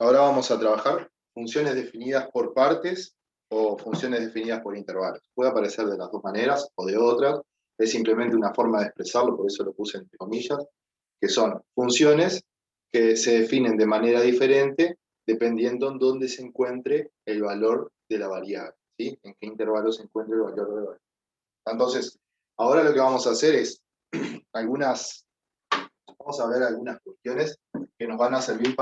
Ahora vamos a trabajar funciones definidas por partes o funciones definidas por intervalos. Puede aparecer de las dos maneras o de otras. Es simplemente una forma de expresarlo, por eso lo puse entre comillas, que son funciones que se definen de manera diferente dependiendo en dónde se encuentre el valor de la variable, ¿sí? En qué intervalo se encuentre el valor de la variable. Entonces, ahora lo que vamos a hacer es vamos a ver algunas cuestiones que nos van a servir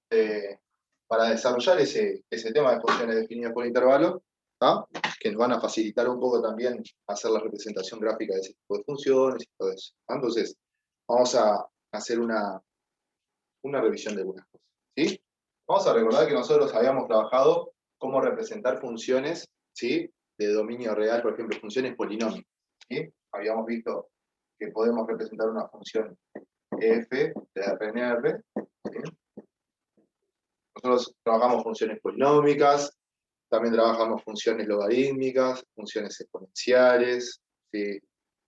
eh, para desarrollar ese tema de funciones definidas por intervalos, ¿ah? Que nos van a facilitar un poco también hacer la representación gráfica de ese tipo de funciones y todo eso. Entonces, vamos a hacer una revisión de algunas cosas, ¿sí? Vamos a recordar que nosotros habíamos trabajado cómo representar funciones, ¿sí? De dominio real, por ejemplo, funciones polinómicas, ¿sí? Habíamos visto que podemos representar una función f de Rn, ¿sí? Nosotros trabajamos funciones polinómicas, también trabajamos funciones logarítmicas, funciones exponenciales, ¿sí?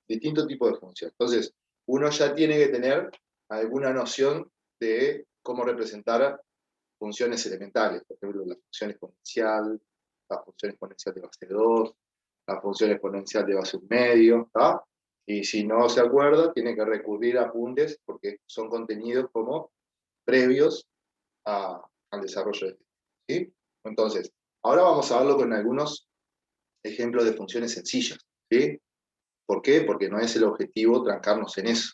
Distintos tipos de funciones. Entonces, uno ya tiene que tener alguna noción de cómo representar funciones elementales, por ejemplo, la función exponencial de base 2, la función exponencial de base 1 medio, ¿tá? Y si no se acuerda, tiene que recurrir a apuntes porque son contenidos como previos al desarrollo de este, ¿sí? Entonces, ahora vamos a verlo con algunos ejemplos de funciones sencillas, ¿sí? ¿Por qué? Porque no es el objetivo trancarnos en eso.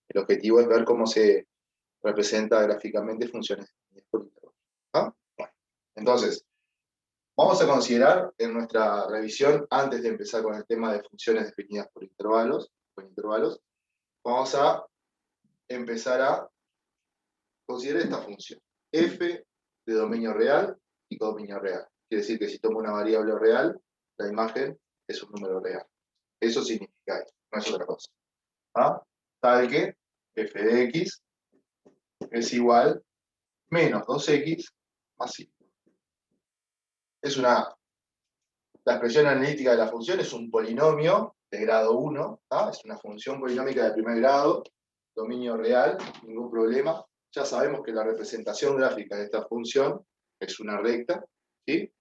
El objetivo es ver cómo se representa gráficamente funciones por intervalos, ¿ah? Bueno, entonces, vamos a considerar en nuestra revisión, antes de empezar con el tema de funciones definidas por intervalos, vamos a empezar a considerar esta función. F de dominio real y codominio real. Quiere decir que si tomo una variable real, la imagen es un número real. Eso significa esto, no es otra cosa. ¿Ah? Tal que f de x es igual menos 2x más 5. La expresión analítica de la función es un polinomio de grado 1, ¿tá? Es una función polinómica de primer grado, dominio real, ningún problema. Ya sabemos que la representación gráfica de esta función es una recta, ¿sí?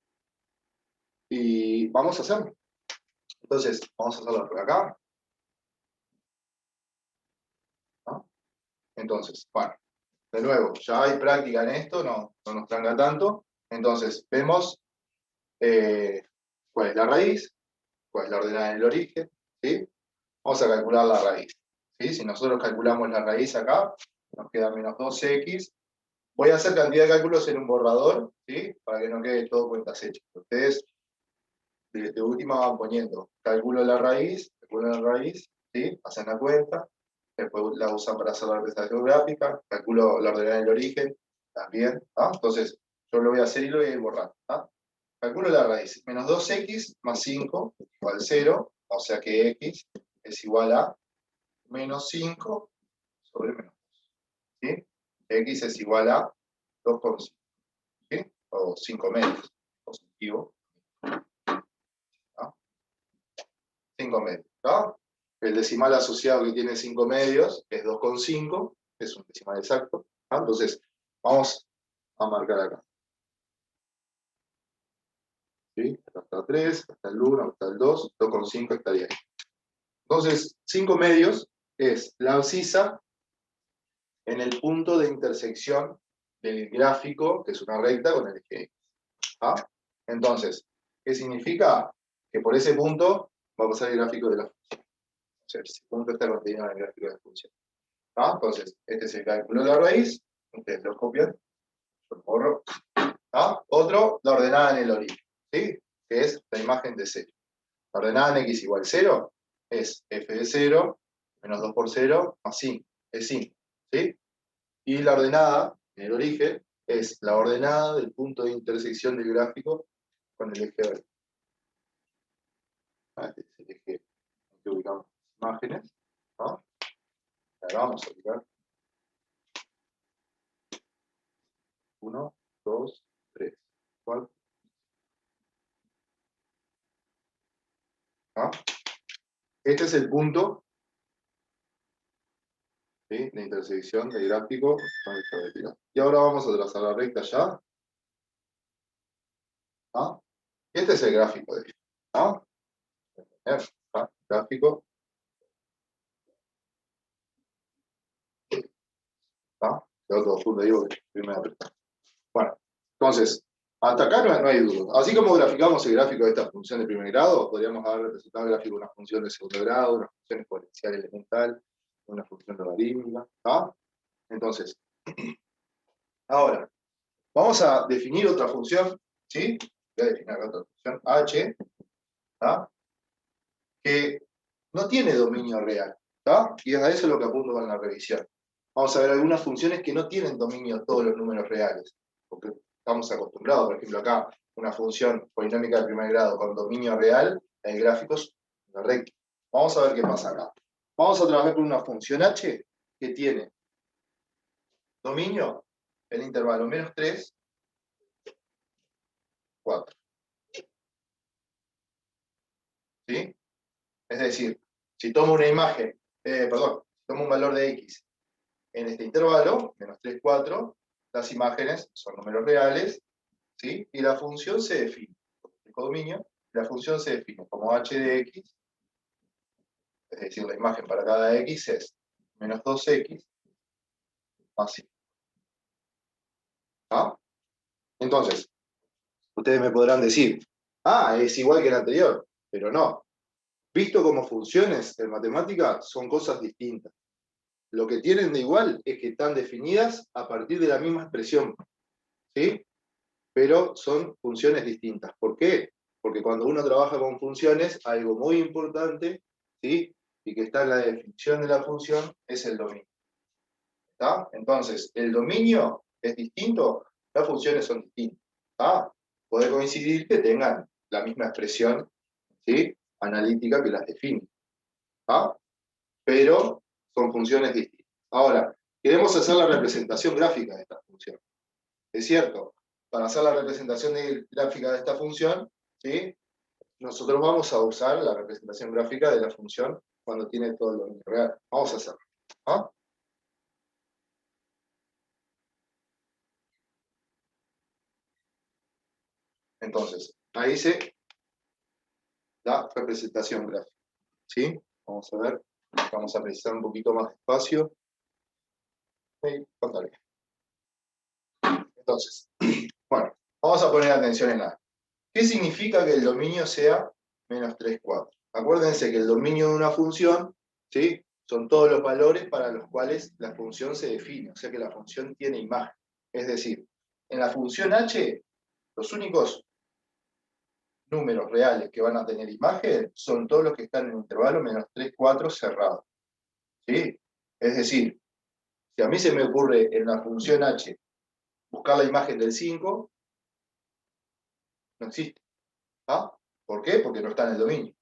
Y vamos a hacerlo. Entonces, vamos a hacerlo por acá, ¿no? Entonces, bueno, de nuevo, ya hay práctica en esto, no nos tranca tanto. Entonces, vemos cuál es la raíz, cuál es la ordenada en el origen, ¿sí? Vamos a calcular la raíz, ¿sí? Si nosotros calculamos la raíz acá, nos queda menos 2x. Voy a hacer cantidad de cálculos en un borrador, ¿sí? Para que no quede todo cuentas hechas. Ustedes, de última, van poniendo, calculo la raíz, ¿sí? Hacen la cuenta, después la usan para hacer la representación gráfica, calculo la ordenada en el origen, también, ¿ah? Entonces, yo lo voy a hacer y lo voy a ir borrando, ¿ah? Calculo la raíz, menos 2x más 5 igual 0, o sea que x es igual a menos 5 sobre menos 2, ¿sí? X es igual a 2,5, ¿sí? O 5 medios, positivo, ¿no? 5 medios, ¿no? El decimal asociado que tiene 5 medios es 2,5, es un decimal exacto, ¿no? Entonces, vamos a marcar acá, ¿sí? Hasta 3, hasta el 1, hasta el 2, 2,5 estaría ahí. Entonces, 5 medios es la abscisa en el punto de intersección del gráfico, que es una recta, con el eje X. ¿Ah? Entonces, ¿qué significa? Que por ese punto va a pasar el gráfico de la función. O sea, ese punto está contenido en el gráfico de la función. ¿Ah? Entonces, este es el cálculo de la raíz. Ustedes lo copian. Yo lo borro. ¿Ah? Otro, la ordenada en el origen, ¿sí? Que es la imagen de 0. La ordenada en x igual 0 es f de 0 menos 2 por 0 más 5. Es 5. ¿Sí? Y la ordenada en el origen es la ordenada del punto de intersección del gráfico con el eje vertical. Este es el eje en que ubicamos las imágenes, ¿no? Ahora vamos a ubicar 1, 2, 3, 4. ¿No? Este es el punto ¿sí? La intersección del gráfico con el eje vertical. Y ahora vamos a trazar la recta ya. ¿Ah? Este es el gráfico de esto. ¿Ah? Gráfico. ¿Ah? Quedó todo azul, le digo que primero apretar. Bueno, entonces, hasta acá no hay duda. Así como graficamos el gráfico de esta función de primer grado, podríamos haber representado el gráfico de una función de segundo grado, una función exponencial elemental, una función logarítmica. ¿Ah? Entonces, ahora, vamos a definir otra función, ¿sí? Voy a definir otra función, h, ¿tá? Que no tiene dominio real, ¿tá? Y es a eso lo que apunto con la revisión. Vamos a ver algunas funciones que no tienen dominio todos los números reales, porque estamos acostumbrados, por ejemplo, acá, una función polinómica de primer grado con dominio real, el gráfico es una recta. Vamos a ver qué pasa acá. Vamos a trabajar con una función h que tiene dominio en el intervalo -3, 4. ¿Sí? Es decir, si tomo una imagen, perdón, si tomo un valor de x en este intervalo, -3, 4, las imágenes son números reales, ¿sí? Y la función se define, el codominio, la función se define como h de x, es decir, la imagen para cada x es -2x más 5. ¿Ah? Entonces, ustedes me podrán decir, es igual que el anterior, pero no. Visto como funciones en matemática, son cosas distintas. Lo que tienen de igual es que están definidas a partir de la misma expresión, ¿sí? Pero son funciones distintas. ¿Por qué? Porque cuando uno trabaja con funciones, algo muy importante, ¿sí? Y que está en la definición de la función, es el dominio. ¿Está? Entonces, el dominio es distinto, las funciones son distintas. ¿Está? Puede coincidir que tengan la misma expresión, ¿sí? Analítica que las define. ¿Está? Pero son funciones distintas. Ahora, queremos hacer la representación gráfica de esta función. Es cierto, para hacer la representación gráfica de esta función, ¿sí? Nosotros vamos a usar la representación gráfica de la función cuando tiene todo el dominio real. Vamos a hacerlo. ¿Ah? Entonces, ahí dice la representación gráfica. ¿Sí? Vamos a ver. Vamos a precisar un poquito más de espacio. Entonces, bueno, vamos a poner atención en la. ¿Qué significa que el dominio sea -3, 4? Acuérdense que el dominio de una función, ¿sí? Son todos los valores para los cuales la función se define, o sea que la función tiene imagen. Es decir, en la función h, los únicos números reales que van a tener imagen son todos los que están en el intervalo -3, 4 cerrado. ¿Sí? Es decir, si a mí se me ocurre en la función h buscar la imagen del 5, no existe. ¿Ah? ¿Por qué? Porque no está en el dominio.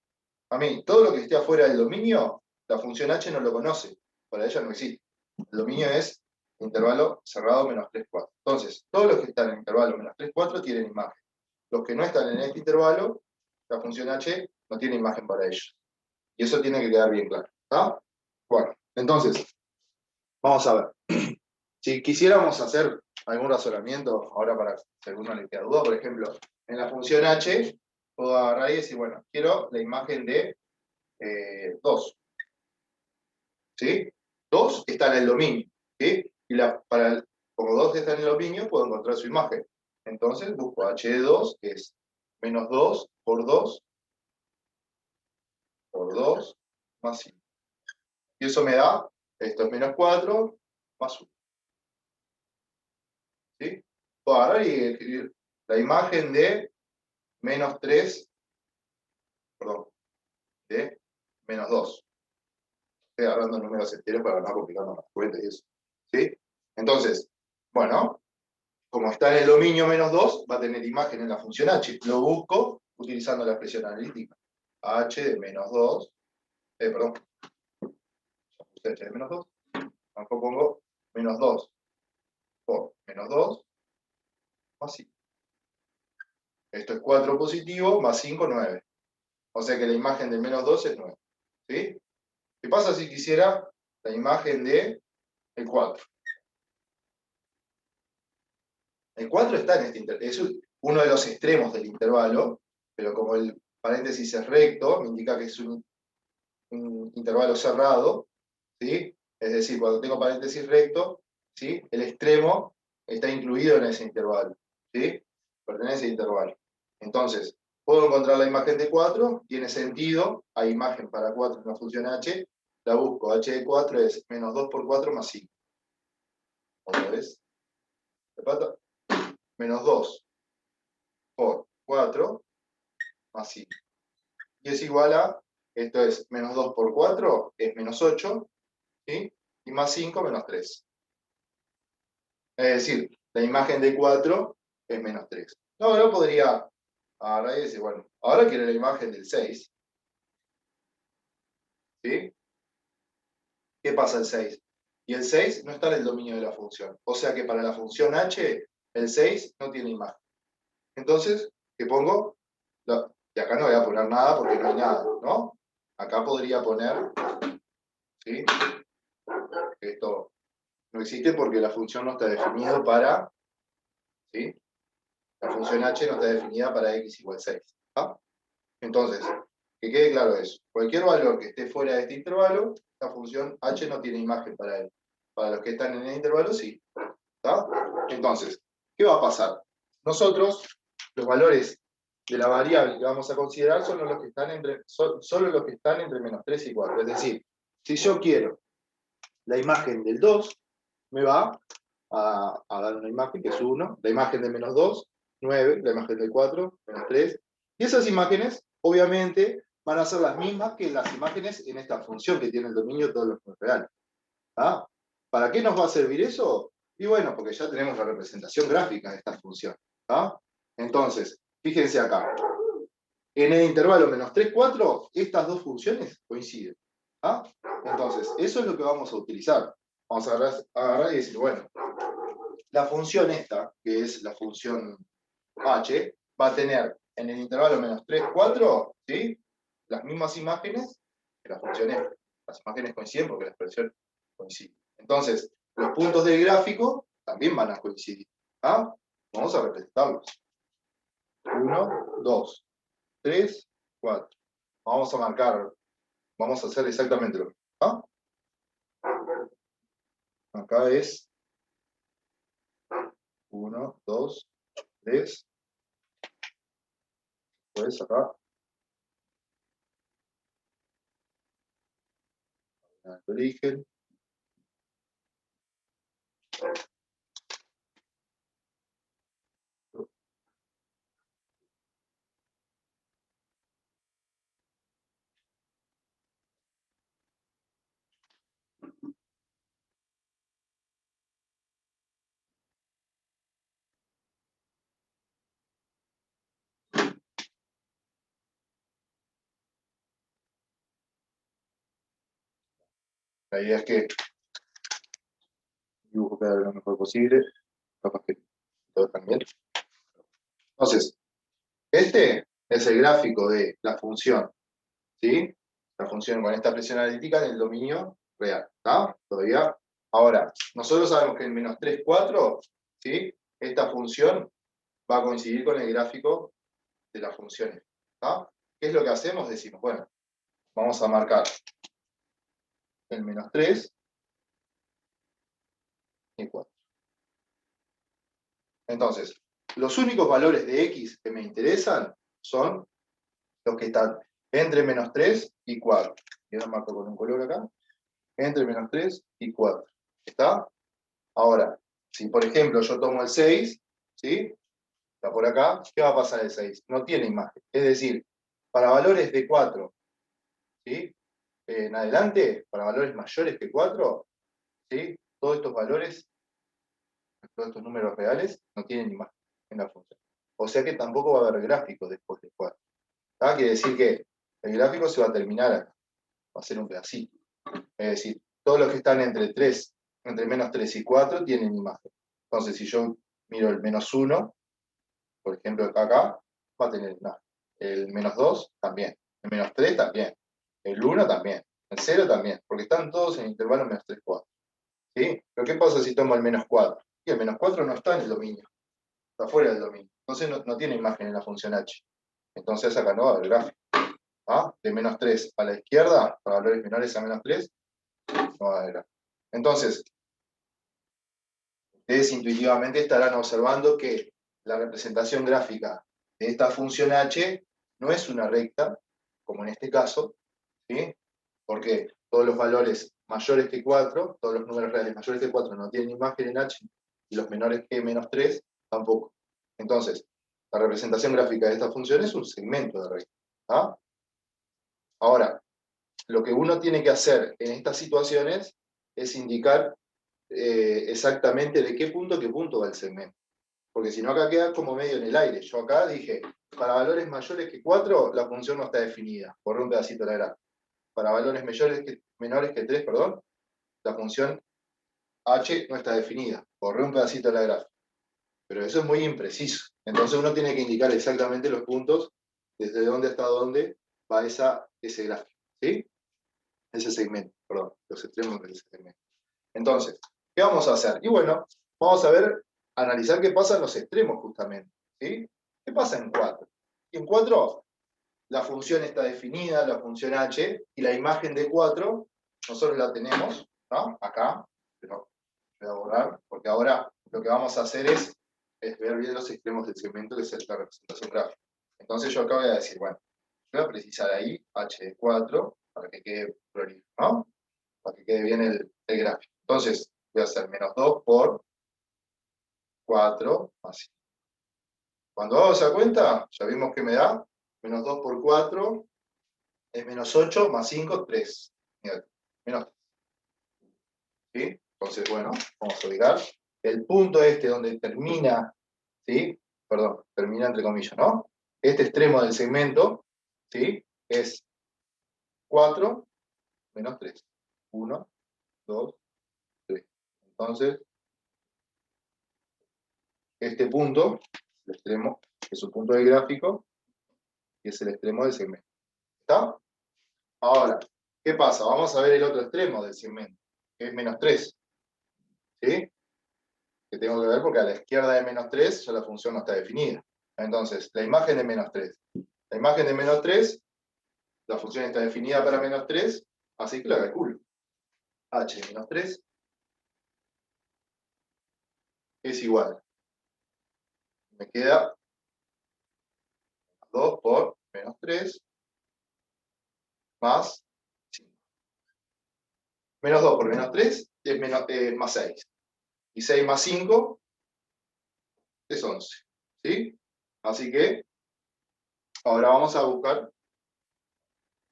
A mí, todo lo que esté afuera del dominio, la función h no lo conoce, para ella no existe. El dominio es intervalo cerrado -3, 4. Entonces, todos los que están en el intervalo -3, 4 tienen imagen. Los que no están en este intervalo, la función h no tiene imagen para ellos. Y eso tiene que quedar bien claro. ¿Está? Bueno, entonces, vamos a ver. Si quisiéramos hacer algún razonamiento, ahora para si alguno le queda duda, por ejemplo, en la función h, puedo agarrar y decir, bueno, quiero la imagen de 2. ¿Sí? 2 está en el dominio. ¿Sí? Y como 2 está en el dominio, puedo encontrar su imagen. Entonces busco h de 2, que es -2 por 2 por 2 más 5. Y eso me da, esto es -4 más 1. ¿Sí? Puedo agarrar y escribir la imagen de -3, perdón, de -2. Estoy agarrando números enteros para no complicarnos las cuentas y eso. ¿Sí? Entonces, bueno, como está en el dominio -2, va a tener imagen en la función h. Lo busco utilizando la expresión analítica. h de -2, perdón, ya puse h de -2, acá pongo -2 por -2 más 5. Esto es 4 positivo, más 5, 9. O sea que la imagen de -2 es 9. ¿Sí? ¿Qué pasa si quisiera la imagen de el 4. El 4 está en este intervalo, es uno de los extremos del intervalo, pero como el paréntesis es recto, me indica que es un intervalo cerrado, ¿sí? Es decir, cuando tengo paréntesis recto, ¿sí? El extremo está incluido en ese intervalo, ¿sí? Pertenece al intervalo. Entonces, puedo encontrar la imagen de 4, tiene sentido, hay imagen para 4 en la función h, la busco, h de 4 es menos 2 por 4 más 5. Otra vez, repito, menos 2 por 4 más 5. Y es igual a, esto es menos 2 por 4, es menos 8, ¿sí? Y más 5, menos 3. Es decir, la imagen de 4 es menos 3. No, ahora podría agarrar y decir, bueno, ahora quiero la imagen del 6. ¿Sí? ¿Qué pasa el 6? Y el 6 no está en el dominio de la función. O sea que para la función h, el 6 no tiene imagen. Entonces, ¿qué pongo? Y acá no voy a poner nada porque no hay nada, ¿no? Acá podría poner, ¿sí? Esto no existe porque la función no está definida para, ¿sí? La función h no está definida para x igual 6. ¿Ah? Entonces, que quede claro eso. Cualquier valor que esté fuera de este intervalo, la función h no tiene imagen para él. Para los que están en el intervalo, sí. ¿Está? Entonces, ¿qué va a pasar? Nosotros, los valores de la variable que vamos a considerar son los que están solo los que están entre menos 3 y 4. Es decir, si yo quiero la imagen del 2, me va a dar una imagen que es 1, la imagen de menos 2, 9, la imagen del 4, menos 3. Y esas imágenes, obviamente, van a ser las mismas que las imágenes en esta función que tiene el dominio de todos los números reales. ¿Ah? ¿Para qué nos va a servir eso? Y bueno, porque ya tenemos la representación gráfica de esta función. ¿Ah? Entonces, fíjense acá. En el intervalo menos 3, 4, estas dos funciones coinciden. ¿Ah? Entonces, eso es lo que vamos a utilizar. Vamos a agarrar y decir, bueno, la función esta, que es la función h, va a tener en el intervalo menos 3, 4, ¿sí? Las mismas imágenes que las funciones. Las imágenes coinciden porque la expresión coincide. Entonces, los puntos del gráfico también van a coincidir. ¿Ah? Vamos a representarlos. 1, 2, 3, 4. Vamos a marcar, vamos a hacer exactamente lo mismo. ¿Ah? Acá es 1, 2, 3. Pues acá, el origen. La idea es que dibujo quede lo mejor posible. Capaz que todo también. Entonces, este es el gráfico de la función, ¿sí? La función con esta presión analítica en el dominio real, ¿está? Todavía. Ahora, nosotros sabemos que en menos 3, 4, ¿sí? Esta función va a coincidir con el gráfico de las funciones, ¿está? ¿Qué es lo que hacemos? Decimos, bueno, vamos a marcar el menos 3 y 4. Entonces, los únicos valores de x que me interesan son los que están entre menos 3 y 4. Y ahora marco con un color acá. Entre menos 3 y 4. ¿Está? Ahora, si por ejemplo yo tomo el 6, ¿sí? Está por acá, ¿qué va a pasar el 6? No tiene imagen. Es decir, para valores de 4, ¿sí? En adelante, para valores mayores que 4, ¿sí? Todos estos valores, todos estos números reales, no tienen imagen en la función. O sea que tampoco va a haber gráfico después de 4. Quiere decir que el gráfico se va a terminar acá. Va a ser un pedacito. Es decir, todos los que están entre menos 3 y 4 tienen imagen. Entonces, si yo miro el menos 1, por ejemplo, acá, va a tener imagen. El menos 2 también. El menos 3 también. El 1 también. El 0 también. Porque están todos en intervalo menos 3, 4. ¿Sí? Pero ¿qué pasa si tomo el menos 4? Y el menos 4 no está en el dominio, está fuera del dominio. Entonces no tiene imagen en la función h. Entonces acá no va a haber gráfico. ¿Ah? De menos 3 a la izquierda, para valores menores a menos 3, no va a haber gráfico. Entonces, ustedes intuitivamente estarán observando que la representación gráfica de esta función h no es una recta, como en este caso, ¿sí? Porque todos los valores mayores que 4, todos los números reales mayores que 4 no tienen imagen en h, y los menores que menos 3 tampoco. Entonces, la representación gráfica de esta función es un segmento de recta. ¿Ah? Ahora, lo que uno tiene que hacer en estas situaciones es indicar exactamente de qué punto a qué punto va el segmento. Porque si no, acá queda como medio en el aire. Yo acá dije, para valores mayores que 4, la función no está definida. Borré un pedacito de la gráfica. Para valores menores que 3, perdón, la función h no está definida. Borré un pedacito de la gráfica. Pero eso es muy impreciso. Entonces uno tiene que indicar exactamente los puntos desde dónde hasta dónde va ese gráfico. ¿Sí? Ese segmento, perdón, los extremos del segmento. Entonces, ¿qué vamos a hacer? Y bueno, vamos a ver, analizar qué pasa en los extremos justamente. ¿Sí? ¿Qué pasa en 4? Y en 4, la función está definida, la función h, y la imagen de 4, nosotros la tenemos, ¿no? Acá, pero voy a borrar, porque ahora lo que vamos a hacer es ver bien los extremos del segmento, que es la representación gráfica. Entonces yo acá voy a decir, bueno, voy a precisar ahí h de 4, para que quede prolijo, ¿no? Para que quede bien el gráfico. Entonces, voy a hacer menos 2 por 4 más 5. Cuando hago esa cuenta, ya vimos que me da menos 2 por 4 es menos 8 más 5, 3. Menos 3. ¿Sí? Entonces, bueno, vamos a ubicar el punto este donde termina, ¿sí? Perdón, termina entre comillas, ¿no? Este extremo del segmento, ¿sí? Es 4 menos 3. 1, 2, 3. Entonces, este punto, el extremo, es un punto del gráfico, y es el extremo del segmento. ¿Está? Ahora, ¿qué pasa? Vamos a ver el otro extremo del segmento, que es menos 3. ¿Sí? Que tengo que ver porque a la izquierda de menos 3 ya la función no está definida. Entonces, la imagen de menos 3. La imagen de menos 3, la función está definida para menos 3, así que la calculo. h de menos 3 es igual. Me queda 2 por menos 3 más 5. Menos 2 por menos 3 es más 6. Y 6 más 5 es 11. ¿Sí? Así que ahora vamos a buscar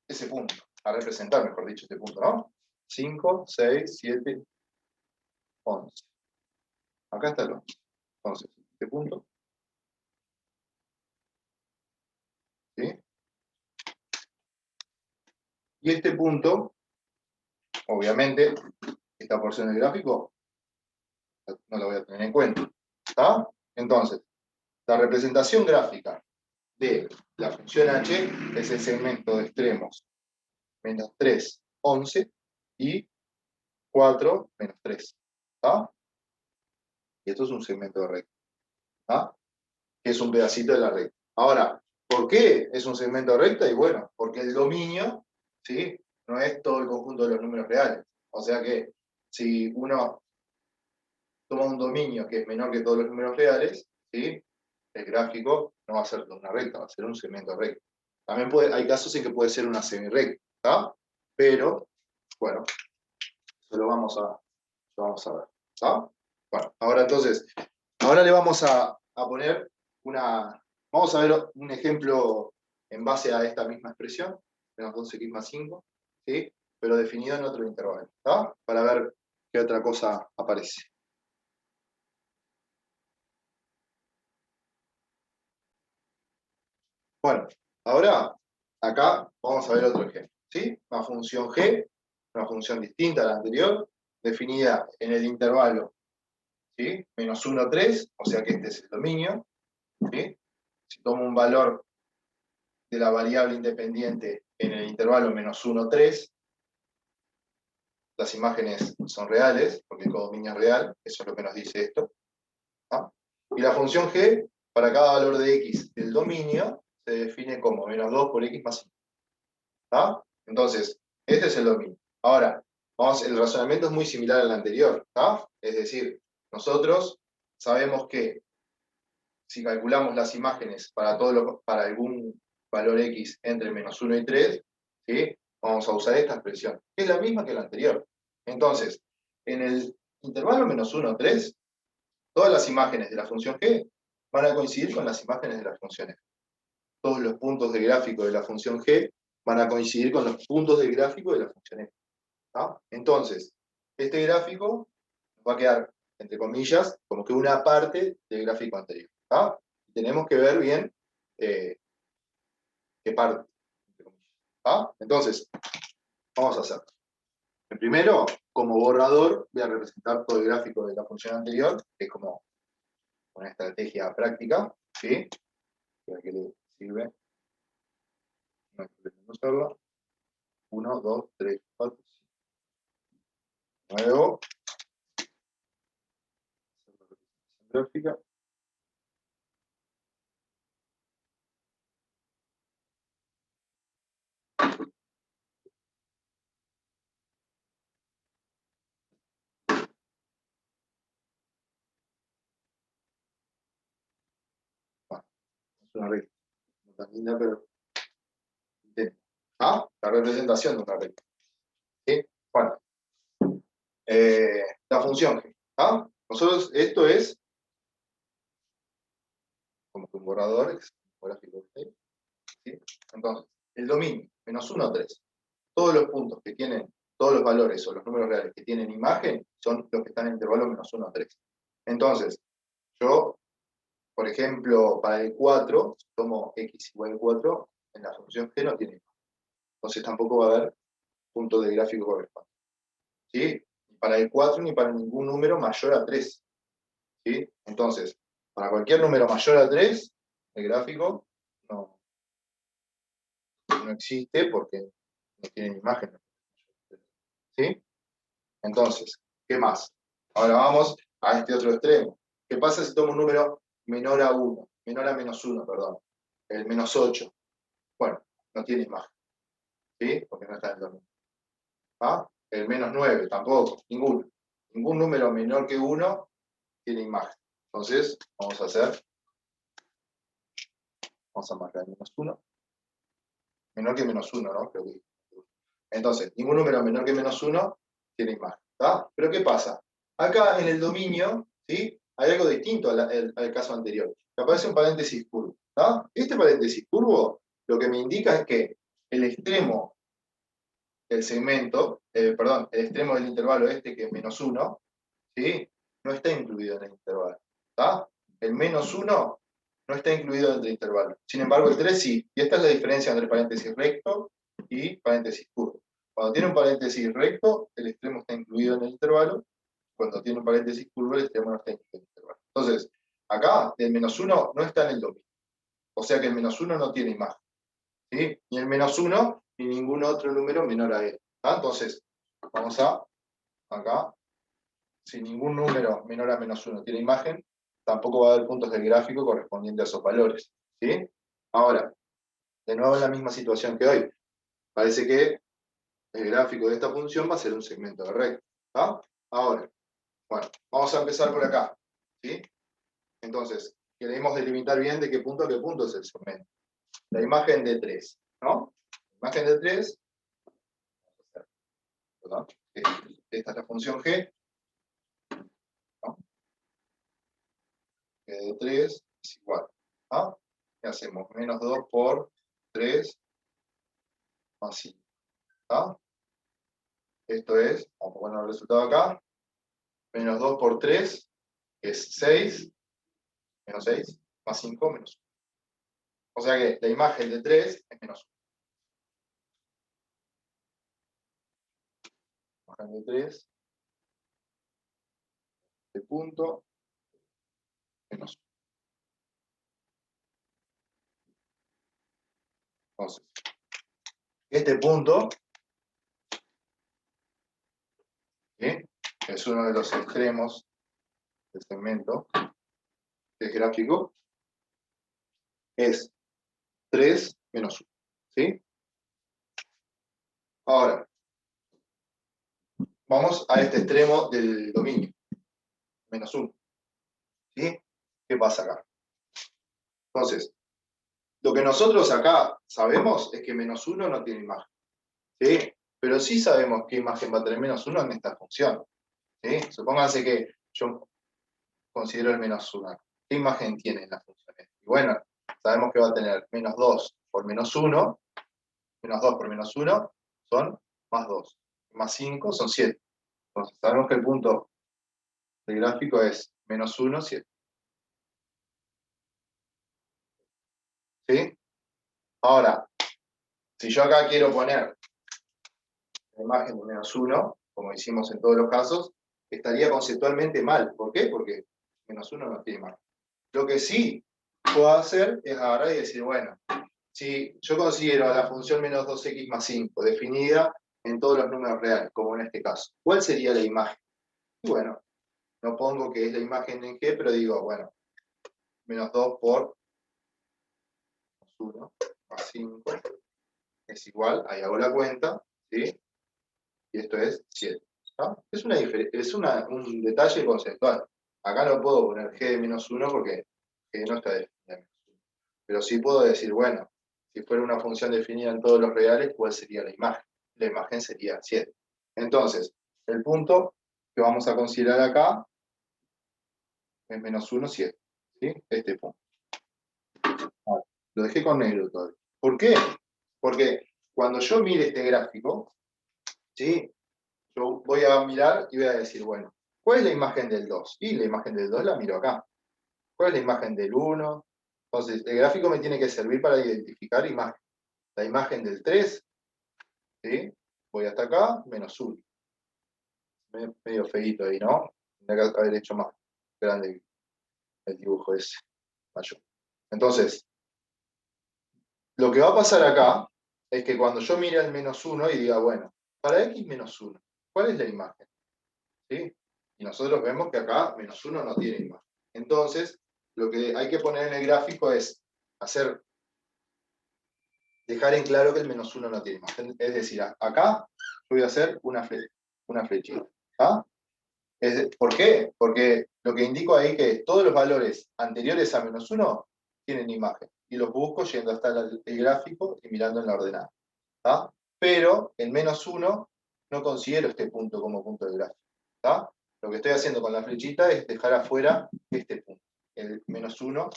ese punto, a representar, mejor dicho, este punto, ¿no? 5, 6, 7, 11. Acá está el 11. Entonces, este punto, ¿sí? Y este punto, obviamente, esta porción del gráfico no la voy a tener en cuenta. ¿Está? Entonces, la representación gráfica de la función h es el segmento de extremos menos 3, 11 y 4, menos 3. ¿Está? Y esto es un segmento de recta. ¿Está? Que es un pedacito de la recta. Ahora, ¿por qué es un segmento de recta? Y bueno, porque el dominio, ¿sí? No es todo el conjunto de los números reales. O sea que si uno toma un dominio que es menor que todos los números reales, ¿sí? El gráfico no va a ser una recta, va a ser un segmento recto. También hay casos en que puede ser una semirecta, ¿está? Pero, bueno, eso lo vamos a ver. ¿Está? Bueno, ahora entonces, ahora le vamos a poner vamos a ver un ejemplo en base a esta misma expresión, menos 12x más 5, ¿sí? Pero definido en otro intervalo, ¿está? Para ver qué otra cosa aparece. Bueno, ahora acá vamos a ver otro ejemplo, ¿sí? Una función g, una función distinta a la anterior, definida en el intervalo, ¿sí? Menos 1, 3, o sea que este es el dominio, ¿sí? Si tomo un valor de la variable independiente en el intervalo menos 1, 3, las imágenes son reales, porque el codominio es real, eso es lo que nos dice esto. ¿Ah? Y la función g, para cada valor de x del dominio, se define como menos 2 por x más 5. ¿Ah? Entonces, este es el dominio. Ahora, el razonamiento es muy similar al anterior. ¿Ah? Es decir, nosotros sabemos que si calculamos las imágenes para algún valor x entre menos 1 y 3, ¿sí? Vamos a usar esta expresión, que es la misma que la anterior. Entonces, en el intervalo menos 1, 3, todas las imágenes de la función g van a coincidir con las imágenes de las funciones. Todos los puntos de gráfico de la función g van a coincidir con los puntos de gráfico de la función f. ¿Ah? Entonces, este gráfico va a quedar, entre comillas, como que una parte del gráfico anterior. ¿Ah? Tenemos que ver bien qué parte. ¿Ah? Entonces, vamos a hacer. Primero, como borrador, voy a representar todo el gráfico de la función anterior, que es como una estrategia práctica, ¿sí? ¿Para qué le sirve? No hay problema en usarla. 1, 2, 3, 4, 5. Nuevo. Gráfica. Bueno, es una recta. No tan linda, pero intento. ¿Ah? La representación de una recta. ¿Sí? Bueno, la función g. ¿Ah? Nosotros, esto es como que un borrador, es un gráfico. ¿Sí? Entonces, el dominio, menos 1 a 3. Todos los puntos que tienen, todos los valores o los números reales que tienen imagen son los que están en intervalo menos 1 a 3. Entonces, yo, por ejemplo, para el 4, si tomo x igual a 4, en la función g no tiene imagen. Entonces tampoco va a haber punto de gráfico correspondiente. ¿Sí? Ni para el 4 ni para ningún número mayor a 3. ¿Sí? Entonces, para cualquier número mayor a 3, el gráfico no existe porque no tiene imagen. ¿Sí? Entonces, ¿qué más? Ahora vamos a este otro extremo. ¿Qué pasa si tomo un número menor a 1? Menor a menos 1, perdón. El menos 8. Bueno, no tiene imagen. ¿Sí? Porque no está en el dominio. ¿Ah? El menos 9, tampoco. Ninguno. Ningún número menor que 1 tiene imagen. Entonces, vamos a hacer. Vamos a marcar el menos 1. Menor que menos 1, ¿no? Creo que... Entonces, ningún número menor que menos 1 tiene imagen. ¿Tá? Pero ¿qué pasa? Acá en el dominio, ¿sí? Hay algo distinto al caso anterior. Que aparece un paréntesis curvo. ¿Tá? Este paréntesis curvo lo que me indica es que el extremo del segmento, perdón, el extremo del intervalo este, que es menos 1, ¿sí? No está incluido en el intervalo. ¿Tá? El menos 1 no está incluido en el intervalo. Sin embargo, el 3 sí. Y esta es la diferencia entre paréntesis recto y paréntesis curvo. Cuando tiene un paréntesis recto, el extremo está incluido en el intervalo. Cuando tiene un paréntesis curvo, el extremo no está incluido en el intervalo. Entonces, acá el menos 1 no está en el dominio. O sea que el menos 1 no tiene imagen. ¿Sí? Ni el menos 1 ni ningún otro número menor a él. ¿Tá? Entonces, vamos a acá. Si ningún número menor a menos 1 tiene imagen, tampoco va a haber puntos del gráfico correspondientes a esos valores. ¿Sí? Ahora, de nuevo en la misma situación que hoy. Parece que el gráfico de esta función va a ser un segmento de recta. ¿Tá? Ahora, bueno, vamos a empezar por acá. ¿Sí? Entonces, queremos delimitar bien de qué punto a qué punto es el segmento. La imagen de 3, ¿no? La imagen de 3, perdón, esta es la función g, ¿no? G de 3 es igual a, ¿qué hacemos? Menos 2 por 3 más 5. ¿Tá? Esto es, vamos a poner el resultado acá, menos 2 por 3 es 6, menos 6, más 5, menos 1. O sea que la imagen de 3 es menos 1. Imagen de 3, de punto, menos 1. Entonces, este punto que es uno de los extremos del segmento del gráfico, es 3 menos 1. ¿Sí? Ahora, vamos a este extremo del dominio, menos 1. ¿Sí? ¿Qué pasa acá? Entonces, lo que nosotros acá sabemos es que menos 1 no tiene imagen. ¿Sí? Pero sí sabemos qué imagen va a tener menos 1 en esta función. ¿Sí? Supónganse que yo considero el menos 1. ¿Qué imagen tiene en la función? Y bueno, sabemos que va a tener menos 2 por menos 1. Menos 2 por menos 1 son más 2. Más 5 son 7. Entonces sabemos que el punto del gráfico es menos 1, 7. ¿Sí? Ahora, si yo acá quiero poner la imagen de menos 1, como hicimos en todos los casos, estaría conceptualmente mal. ¿Por qué? Porque menos 1 no tiene imagen. Lo que sí puedo hacer es agarrar y decir, bueno, si yo considero a la función menos 2x más 5 definida en todos los números reales, como en este caso, ¿cuál sería la imagen? Y bueno, no pongo que es la imagen en G, pero digo, bueno, menos 2 por 1 más 5 es igual, ahí hago la cuenta, ¿sí? Y esto es 7. ¿No? Un detalle conceptual. Acá no puedo poner G de menos 1 porque G no está definida. Pero sí puedo decir, bueno, si fuera una función definida en todos los reales, ¿cuál sería la imagen? La imagen sería 7. Entonces, el punto que vamos a considerar acá es menos 1, 7. ¿Sí? Este punto. Vale. Lo dejé con negro todavía. ¿Por qué? Porque cuando yo mire este gráfico, ¿sí? Yo voy a mirar y voy a decir, bueno, ¿cuál es la imagen del 2? Y la imagen del 2 la miro acá. ¿Cuál es la imagen del 1? Entonces, el gráfico me tiene que servir para identificar imagen. La imagen del 3, ¿sí? Voy hasta acá, menos 1. Medio feíto ahí, ¿no? Tendría que haber hecho más grande el dibujo ese, mayor. Entonces, lo que va a pasar acá es que cuando yo mire el menos 1 y diga, bueno, para x menos 1, ¿cuál es la imagen? ¿Sí? Y nosotros vemos que acá menos 1 no tiene imagen. Entonces, lo que hay que poner en el gráfico es dejar en claro que el menos 1 no tiene imagen. Es decir, acá yo voy a hacer una flechita. ¿Ah? ¿Por qué? Porque lo que indico ahí es que todos los valores anteriores a menos 1 tienen imagen. Y los busco yendo hasta el gráfico y mirando en la ordenada. ¿Tá? Pero en menos 1 no considero este punto como punto de gráfico. ¿Tá? Lo que estoy haciendo con la flechita es dejar afuera este punto. El menos 1,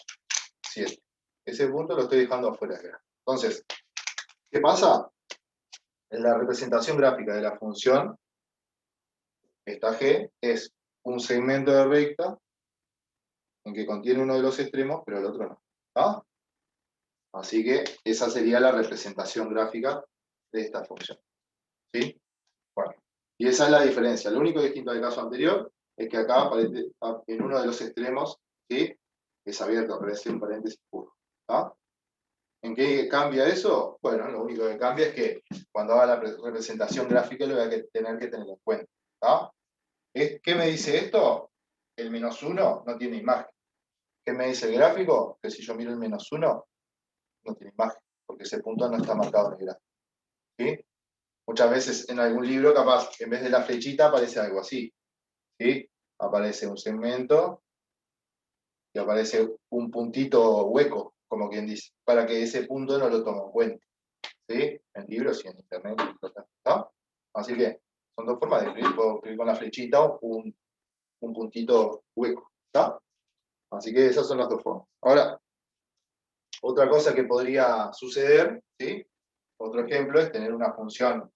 7. Ese punto lo estoy dejando afuera del gráfico. Entonces, ¿qué pasa? En la representación gráfica de la función, esta G es un segmento de recta en que contiene uno de los extremos, pero el otro no. ¿Tá? Así que esa sería la representación gráfica de esta función. ¿Sí? Bueno, y esa es la diferencia. Lo único distinto del caso anterior es que acá aparece en uno de los extremos, ¿sí? Es abierto, aparece un paréntesis puro. ¿Tá? ¿En qué cambia eso? Bueno, lo único que cambia es que cuando haga la representación gráfica lo voy a tener que tener en cuenta. ¿Tá? ¿Qué me dice esto? El menos 1 no tiene imagen. ¿Qué me dice el gráfico? Que si yo miro el menos 1, no tiene imagen, porque ese punto no está marcado en el gráfico. ¿Sí? Muchas veces en algún libro, capaz, en vez de la flechita aparece algo así. ¿Sí? Aparece un segmento y aparece un puntito hueco, como quien dice, para que ese punto no lo tome en cuenta. ¿Sí? En libros y en internet. ¿No? Así que son dos formas de escribir. Puedo escribir con la flechita o un puntito hueco. ¿Está? Así que esas son las dos formas. Ahora, otra cosa que podría suceder, ¿sí? Otro ejemplo es tener una función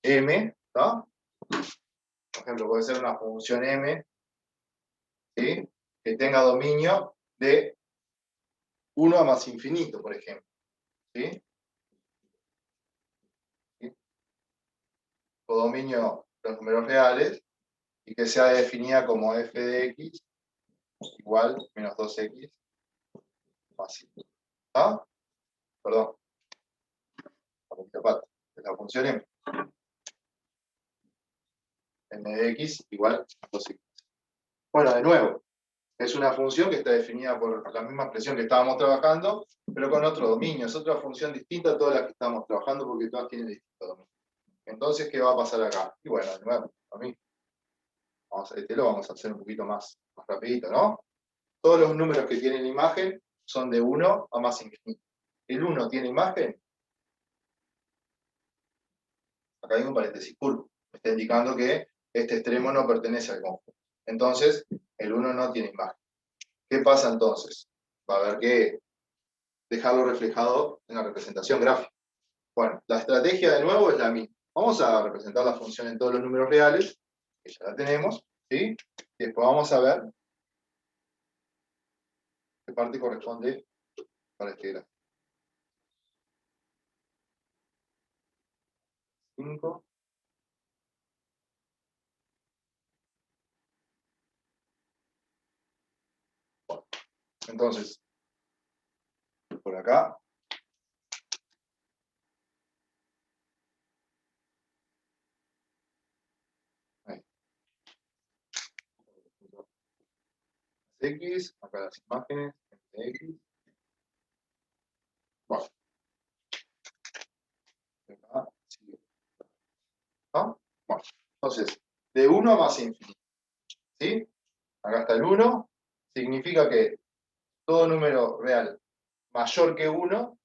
m, ¿tá? Por ejemplo, puede ser una función m, ¿sí? Que tenga dominio de 1 a más infinito, por ejemplo. ¿Sí? ¿Sí? O dominio de los números reales y que sea definida como f de x igual menos 2x más 5. ¿Ah? Perdón, es la función m. m de x igual a 2x. Bueno, de nuevo, es una función que está definida por la misma expresión que estábamos trabajando, pero con otro dominio. Es otra función distinta a todas las que estamos trabajando porque todas tienen distinto dominio. Entonces, ¿qué va a pasar acá? Y bueno, de nuevo, a mí. Este lo vamos a hacer un poquito más rapidito, ¿no? Todos los números que tienen imagen son de 1 a más infinito. ¿El 1 tiene imagen? Acá hay un paréntesis curvo. Me está indicando que este extremo no pertenece al conjunto. Entonces, el 1 no tiene imagen. ¿Qué pasa entonces? Va a haber que dejarlo reflejado en la representación gráfica. Bueno, la estrategia de nuevo es la misma. Vamos a representar la función en todos los números reales, que ya la tenemos, ¿sí? Y después vamos a ver qué parte corresponde para este gráfico. 5. Bueno, entonces, por acá. Ahí. X, acá las imágenes, X. Bueno, acá sigue. ¿No? Bueno, entonces, de 1 a más infinito. ¿Sí? Acá está el 1, significa que todo número real mayor que 1,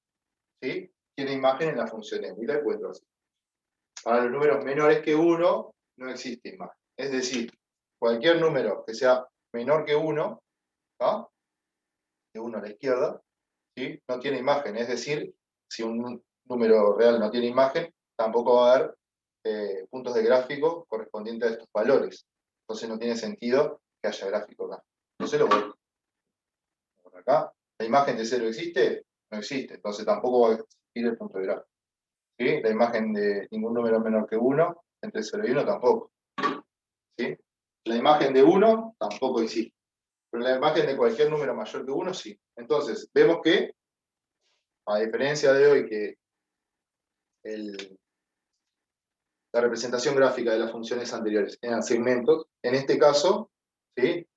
¿sí? Tiene imagen en la función M, y la encuentro así. Para los números menores que 1, no existe imagen. Es decir, cualquier número que sea menor que 1, ¿no? De 1 a la izquierda, ¿sí? No tiene imagen. Es decir, si un número real no tiene imagen, tampoco va a haber puntos de gráfico correspondientes a estos valores. Entonces no tiene sentido que haya gráfico acá. Entonces lo voy por acá. ¿La imagen de 0 existe? No existe. Entonces tampoco va a existir el punto de gráfico. ¿Sí? La imagen de ningún número menor que 1, entre 0 y 1 tampoco. ¿Sí? La imagen de 1 tampoco existe. Pero la imagen de cualquier número mayor que 1 sí. Entonces, vemos que, a diferencia de hoy, que la representación gráfica de las funciones anteriores eran segmentos, en este caso, ¿sí?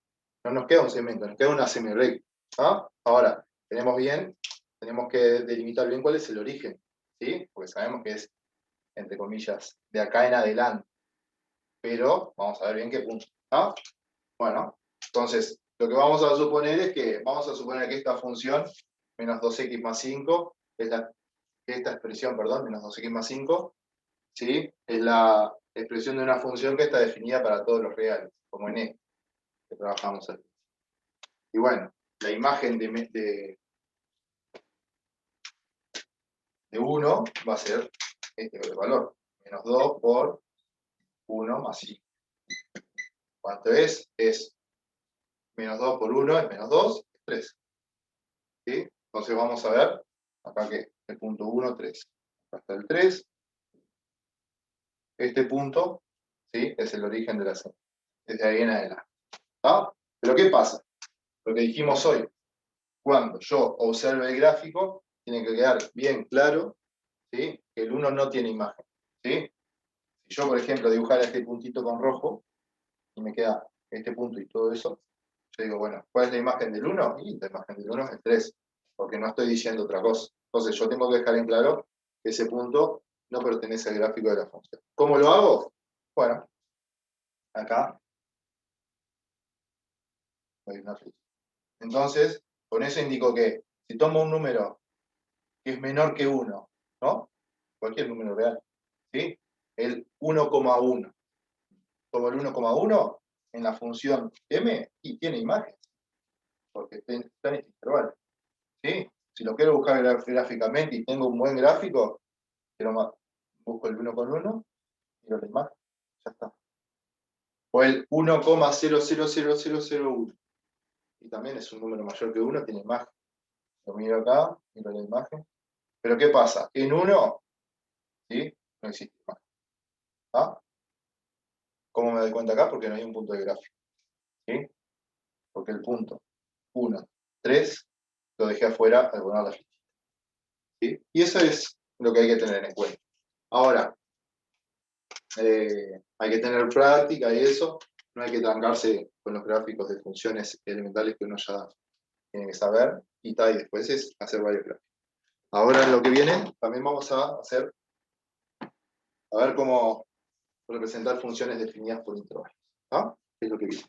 No nos queda un segmento, nos queda una semirecta. ¿Ah? Ahora, tenemos que delimitar bien cuál es el origen, ¿sí? Porque sabemos que es, entre comillas, de acá en adelante. Pero vamos a ver bien qué punto. ¿Ah? Bueno, entonces, lo que vamos a suponer es que, vamos a suponer que esta función, menos 2x más 5, esta expresión, perdón, menos 2x más 5, ¿sí? Es la expresión de una función que está definida para todos los reales, como en E, que trabajamos aquí. Y bueno, la imagen de 1 va a ser este valor, menos 2 por 1 más 5. ¿Cuánto es? Es menos 2 por 1 es menos 2, es 3. ¿Sí? Entonces vamos a ver, acá que el punto 1, 3. Acá está el 3. Este punto, ¿sí? Es el origen de la serie. Desde ahí en adelante. ¿Ah? Pero ¿qué pasa? Lo que dijimos hoy, cuando yo observe el gráfico, tiene que quedar bien claro, ¿sí? Que el 1 no tiene imagen. ¿Sí? Si yo, por ejemplo, dibujara este puntito con rojo, y me queda este punto y todo eso, yo digo, bueno, ¿cuál es la imagen del 1? Y la imagen del 1 es el 3, porque no estoy diciendo otra cosa. Entonces yo tengo que dejar en claro que ese punto no pertenece al gráfico de la función. ¿Cómo lo hago? Bueno, acá hay una flecha. Entonces, con eso indico que si tomo un número que es menor que 1, ¿no? Cualquier número real, ¿sí? El 1,1. Tomo el 1,1 en la función m y tiene imagen, porque está en este intervalo. ¿Sí? Si lo quiero buscar gráficamente y tengo un buen gráfico, busco el 1,1 y lo imagen. Ya está. O el 1,000001. Y también es un número mayor que 1, tiene imagen. Lo miro acá, miro la imagen. Pero ¿qué pasa? En 1, ¿sí? No existe imagen. ¿Ah? ¿Cómo me doy cuenta acá? Porque no hay un punto de gráfico. ¿Sí? Porque el punto 1, 3 lo dejé afuera al poner la flecha. ¿Sí? Y eso es lo que hay que tener en cuenta. Ahora, hay que tener práctica y eso, no hay que trancarse con los gráficos de funciones elementales que uno ya tiene que saber, y después es hacer varios gráficos. Ahora en lo que viene, también vamos a hacer, a ver cómo representar funciones definidas por intervalos. ¿Ah? Es lo que viene.